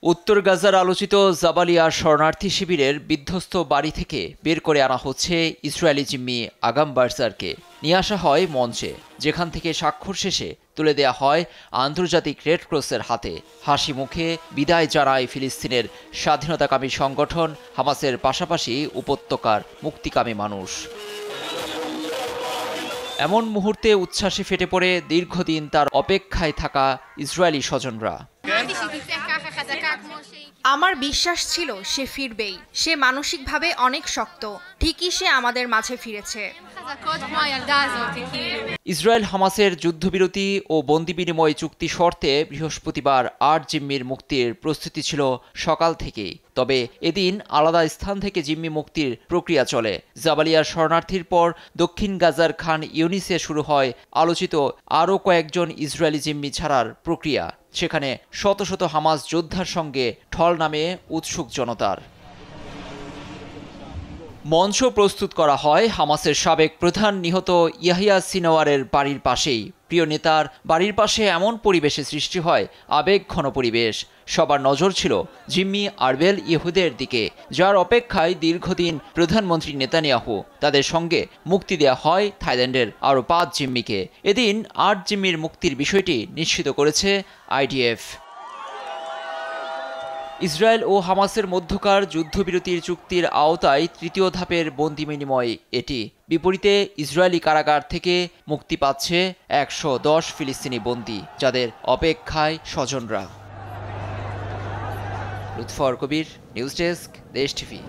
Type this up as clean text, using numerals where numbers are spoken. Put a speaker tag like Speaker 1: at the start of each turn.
Speaker 1: উত্তর গাজার আলোচিত জাবালিয়া শরণার্থী শিবিরের বিধ্বস্ত বাড়ি থেকে বের করে আনা হচ্ছে ইসরায়েলি জিম্মি আগাম বার্সারকে। নিয়ে আসা হয় মঞ্চে, যেখান থেকে স্বাক্ষর শেষে তুলে দেয়া হয় আন্তর্জাতিক রেড ক্রসের হাতে। হাসি মুখে বিদায় জানায় ফিলিস্তিনের স্বাধীনতাকামী সংগঠন হামাসের পাশাপাশি উপত্যকার মুক্তিকামী মানুষ। এমন মুহূর্তে উচ্ছ্বাসে ফেটে পড়ে দীর্ঘদিন তার অপেক্ষায় থাকা ইসরায়েলি স্বজনরা।
Speaker 2: আমার বিশ্বাস ছিল সে ফিরবেই। সে মানসিকভাবে অনেক শক্ত। ঠিকই সে আমাদের মাঝে ফিরেছে।
Speaker 1: ইসরায়েল হামাসের যুদ্ধবিরতি ও বন্দি বিনিময় চুক্তি শর্তে বৃহস্পতিবার ৮ জিম্মির মুক্তির প্রস্তুতি ছিল সকাল থেকেই। তবে এদিন আলাদা স্থান থেকে জিম্মি মুক্তির প্রক্রিয়া চলে। জাবালিয়ার শরণার্থীর পর দক্ষিণ গাজার খান ইউনিসে শুরু হয় আলোচিত আরও কয়েকজন ইসরায়েলি জিম্মি ছাড়ার প্রক্রিয়া। সেখানে শত শত হামাস যোদ্ধার সঙ্গে ঢল নামে উৎসুক জনতার। মঞ্চ প্রস্তুত করা হয় হামাসের সাবেক প্রধান নিহত ইয়াহিয়া সিনওয়ারের বাড়ির পাশেই। প্রিয় নেতার বাড়ির পাশে এমন পরিবেশে সৃষ্টি হয় আবেগঘন পরিবেশ। সবার নজর ছিল জিম্মি আরবেল ইহুদের দিকে, যার অপেক্ষায় দীর্ঘদিন প্রধানমন্ত্রী নেতানিয়াহু। তাদের সঙ্গে মুক্তি দেয়া হয় থাইল্যান্ডের আরও ৫ জিম্মিকে। এদিন ৮ জিম্মির মুক্তির বিষয়টি নিশ্চিত করেছে আইডিএফ। ইসরায়েল ও হামাসের মধ্যকার যুদ্ধবিরতির চুক্তির আওতায় তৃতীয় ধাপের বন্দি বিনিময় এটি। বিপরীতে ইসরায়েলি কারাগার থেকে মুক্তি পাচ্ছে ১১০ ফিলিস্তিনি বন্দী, যাদের অপেক্ষায় স্বজনরা। লুৎফর কবির, নিউজ ডেস্ক, দেশ টিভি।